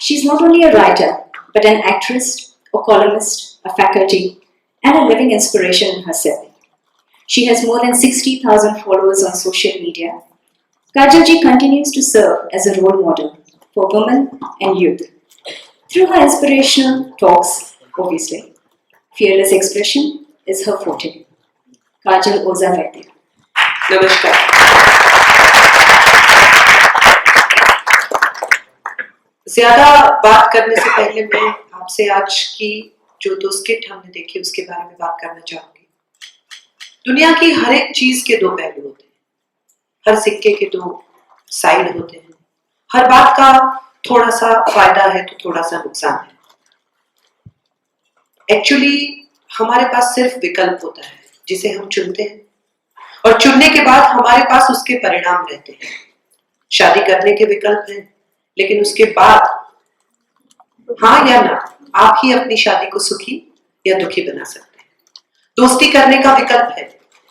She's not only a writer, but an actress, a columnist, a faculty, and a living inspiration in herself. She has more than 60,000 followers on social media. Kajal ji continues to serve as a role model for women and youth. Through her inspirational talks, obviously, fearless expression is her forte. Kajal Oza Vaidya. नमस्कार। ज्यादा बात करने से पहले मैं आपसे आज की जो 2 स्किट हमने देखी उसके बारे में बात करना चाहूंगी। दुनिया की हर एक चीज के 2 पहलू होते हैं, हर सिक्के के 2 साइड होते हैं, हर बात का थोड़ा सा फायदा है तो थोड़ा सा नुकसान है। एक्चुअली हमारे पास सिर्फ विकल्प होता है जिसे हम चुनते हैं, और चुनने के बाद हमारे पास उसके परिणाम रहते हैं। शादी करने के विकल्प हैं, लेकिन उसके बाद हाँ या ना आप ही अपनी शादी को सुखी या दुखी बना सकते हैं। दोस्ती करने का विकल्प है,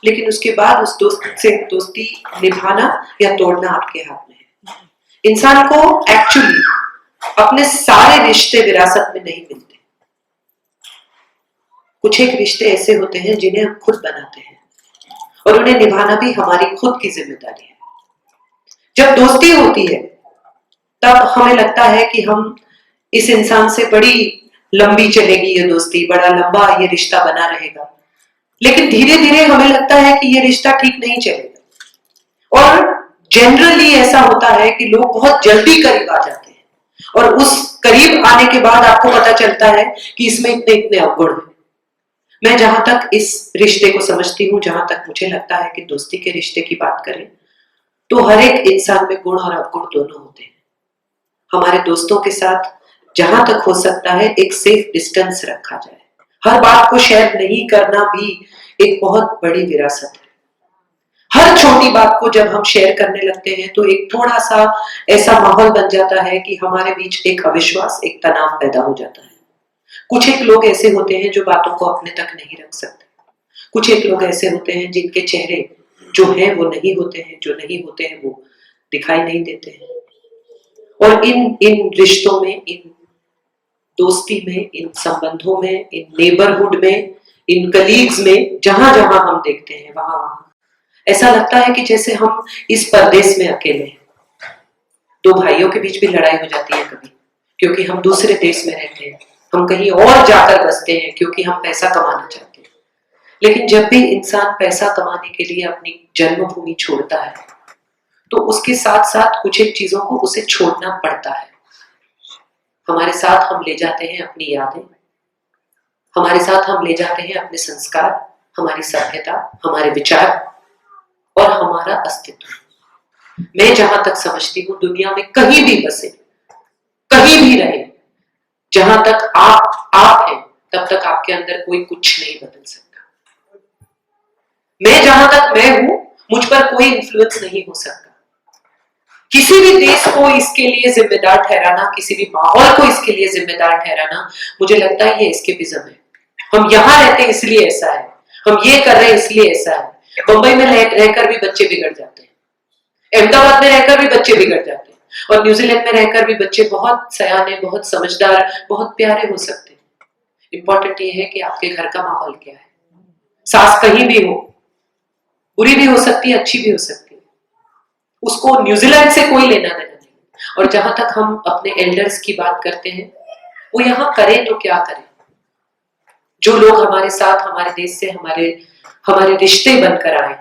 लेकिन उसके बाद उस दोस्त से दोस्ती निभाना या तोड़ना आपके हाथ में है। इंसान को एक्चुअली अपने सारे रिश्ते विरासत में नहीं मिलते। कुछ एक रिश्ते ऐसे होते हैं जिन्हें हम खुद बनाते हैं, और उन्हें निभाना भी हमारी खुद की जिम्मेदारी है। जब दोस्ती होती है तब हमें लगता है कि हम इस इंसान से बड़ी लंबी चलेगी ये दोस्ती, बड़ा लंबा ये रिश्ता बना रहेगा, लेकिन धीरे धीरे हमें लगता है कि ये रिश्ता ठीक नहीं चलेगा। और जनरली ऐसा होता है कि लोग बहुत जल्दी करीब आ जाते हैं, और उस करीब आने के बाद आपको पता चलता है कि इसमें इतने इतने अवगुण हैं। मैं जहां तक इस रिश्ते को समझती हूँ, जहां तक मुझे लगता है कि दोस्ती के रिश्ते की बात करें तो हर एक इंसान में गुण और अवगुण दोनों होते हैं। हमारे दोस्तों के साथ जहां तक हो सकता है एक सेफ डिस्टेंस रखा जाए। हर बात को शेयर नहीं करना भी एक बहुत बड़ी विरासत है। हर छोटी बात को जब हम शेयर करने लगते हैं तो एक थोड़ा सा ऐसा माहौल बन जाता है कि हमारे बीच एक अविश्वास, एक तनाव पैदा हो जाता है। कुछ एक लोग ऐसे होते हैं जो बातों को अपने तक नहीं रख सकते। कुछ एक लोग ऐसे होते हैं जिनके चेहरे जो हैं वो नहीं होते हैं, जो नहीं होते हैं वो दिखाई नहीं देते हैं। और इन रिश्तों में, इन दोस्ती में, इन संबंधों में, इन नेबरहुड में, इन कलीग्स में, जहां जहां हम देखते हैं वहां ऐसा लगता है कि जैसे हम इस परदेश में अकेले हैं। 2 भाइयों के बीच भी लड़ाई हो जाती है कभी, क्योंकि हम दूसरे देश में रहते हैं, हम कहीं और जाकर बसते हैं क्योंकि हम पैसा कमाना चाहते हैं। लेकिन जब भी इंसान पैसा कमाने के लिए अपनी जन्मभूमि छोड़ता है तो उसके साथ साथ कुछ एक चीजों को उसे छोड़ना पड़ता है। हमारे साथ हम ले जाते हैं अपनी यादें, हमारे साथ हम ले जाते हैं अपने संस्कार, हमारी सभ्यता, हमारे विचार और हमारा अस्तित्व। मैं जहां तक समझती हूँ दुनिया में कहीं भी बसे, कहीं भी रहे, जहां तक आप हैं तब तक आपके अंदर कोई कुछ नहीं बदल सकता। मैं जहां तक मैं हूं मुझ पर कोई इन्फ्लुएंस नहीं हो सकता। किसी भी देश को इसके लिए जिम्मेदार ठहराना, किसी भी माहौल को इसके लिए जिम्मेदार ठहराना, मुझे लगता है ये एस्केपिज्म है। हम यहाँ रहते हैं इसलिए ऐसा है, हम ये कर रहे हैं इसलिए ऐसा है। मुंबई में रहकर भी बच्चे बिगड़ जाते हैं, अहमदाबाद में रहकर भी बच्चे बिगड़ जाते हैं, और न्यूजीलैंड में रहकर भी बच्चे बहुत सयाने, बहुत समझदार, बहुत प्यारे हो सकते हैं। इंपॉर्टेंट ये है कि आपके घर का माहौल क्या है। सास कहीं भी हो, बुरी भी हो सकती है, अच्छी भी हो सकती है, उसको न्यूजीलैंड से कोई लेना देना नहीं। और जहां तक हम अपने एल्डर्स की बात करते हैं, वो यहाँ करें तो क्या करें। जो लोग हमारे साथ, हमारे देश से हमारे रिश्ते बनकर आए,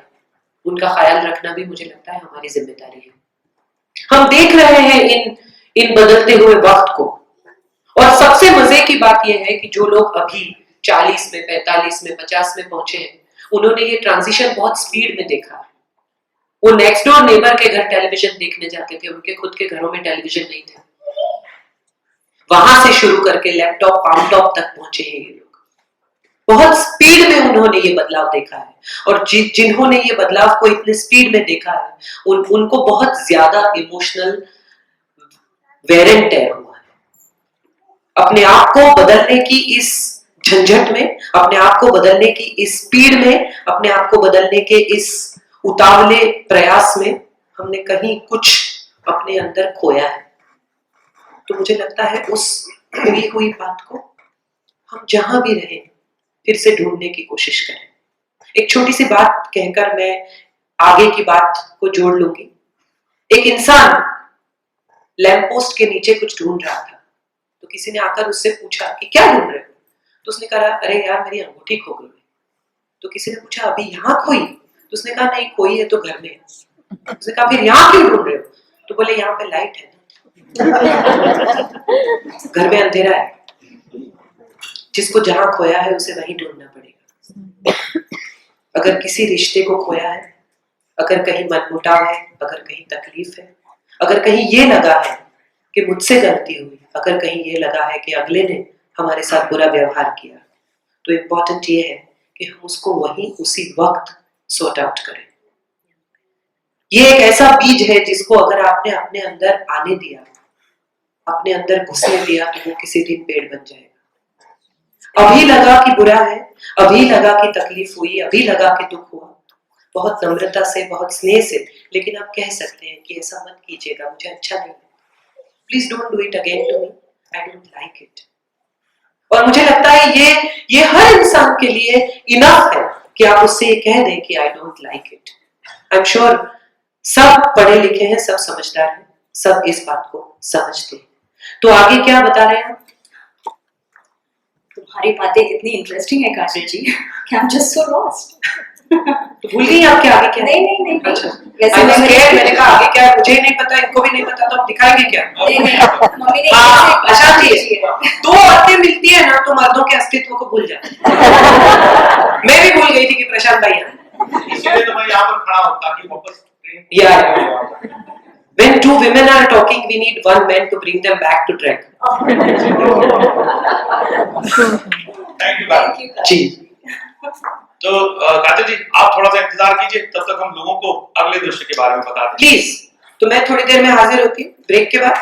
उनका ख्याल रखना भी मुझे लगता है हमारी जिम्मेदारी है। हम देख रहे हैं इन बदलते हुए वक्त को, और सबसे मजे की बात यह है कि जो लोग अभी 40 में, 45 में, 50 में पहुंचे हैं, उन्होंने ये ट्रांजिशन बहुत स्पीड में देखा है। वो नेक्स्ट डोर नेबर के घर टेलीविजन देखने जाते थे, उनके खुद के घरों में टेलीविजन नहीं थे। वहां से शुरू करके लैपटॉप, पामटॉप तक पहुंचे हैं ये लोग। बहुत स्पीड में उन्होंने ये बदलाव देखा है, और जिन्होंने ये बदलाव को इतने स्पीड में देखा है, उनको बहुत ज्यादा इमोशनल वेयर एंड टेयर हुआ है। अपने आप को बदलने की इस झंझट में, अपने आप को बदलने की इस स्पीड में, अपने आप को बदलने के इस उतावले प्रयास में हमने कहीं कुछ अपने अंदर खोया है। तो मुझे लगता है उस हुई बात को हम जहां भी रहे फिर से ढूंढने की कोशिश करें। एक छोटी सी बात कहकर मैं आगे की बात को जोड़ लूंगी। एक इंसान लैंप पोस्ट के नीचे कुछ ढूंढ रहा था, तो किसी ने आकर उससे पूछा कि क्या ढूंढ रहे हो? तो उसने कहा अरे यार मेरी अंगूठी खो गई। तो किसी ने पूछा अभी यहाँ खोई? तो उसने कहा नहीं, खोई है तो घर में। उसने कहा फिर यहाँ क्यों ढूंढ रहे हो? तो बोले यहाँ पे लाइट है ना, घर में अंधेरा है। जिसको जहां खोया है उसे वहीं ढूंढना पड़ेगा। अगर किसी रिश्ते को खोया है, अगर कहीं मनमुटाव है, अगर कहीं तकलीफ है, अगर कहीं ये लगा है कि मुझसे गलती हुई, अगर कहीं ये लगा है कि अगले ने हमारे साथ बुरा व्यवहार किया, तो इम्पोर्टेंट ये है कि हम उसको वहीं उसी वक्त सॉर्ट आउट करें। ये एक ऐसा बीज है जिसको अगर आपने अपने अंदर आने दिया, अपने अंदर घुसने दिया, तो वो किसी दिन पेड़ बन जाएगा। अभी लगा कि बुरा है, अभी लगा कि तकलीफ हुई, अभी लगा कि दुख हुआ, बहुत नम्रता से, बहुत स्नेह से, लेकिन आप कह सकते हैं कि ऐसा मत कीजिएगा, मुझे अच्छा नहीं लगा, please don't do it again to me, I don't like it. और मुझे लगता है ये हर इंसान के लिए इनफ है कि आप उससे ये कह दें कि आई don't like it. I am sure सब पढ़े लिखे हैं, सब समझदार हैं, सब इस बात को समझते हैं। तो आगे क्या बता रहे हैं? तुम्हारी बातें कितनी इंटरेस्टिंग है काजल जी कि I am just so lost. तो भूल गई आप क्या आगे क्या? नहीं। अच्छा, वैसे मैंने कहा आगे क्या है, मुझे नहीं पता, इनको भी नहीं पता, तो हम दिखाएंगे क्या? नहीं मम्मी ने अच्छा जी, दो औरतें मिलती है ना तो मर्दों के अस्तित्व को भूल जाती है। मैं भी भूल गई थी कि प्रशांत भाई है, इसलिए तो मैं यहाँ पर खड़ा हूँ ताकि वापस when two women are talking, we need one man to bring them back to track. Thank you ma'am ji. तो काजल जी आप थोड़ा सा इंतजार कीजिए, तब तक हम लोगों को अगले दृश्य के बारे में बता दें प्लीज। तो मैं थोड़ी देर में हाजिर होती हूँ ब्रेक के बाद।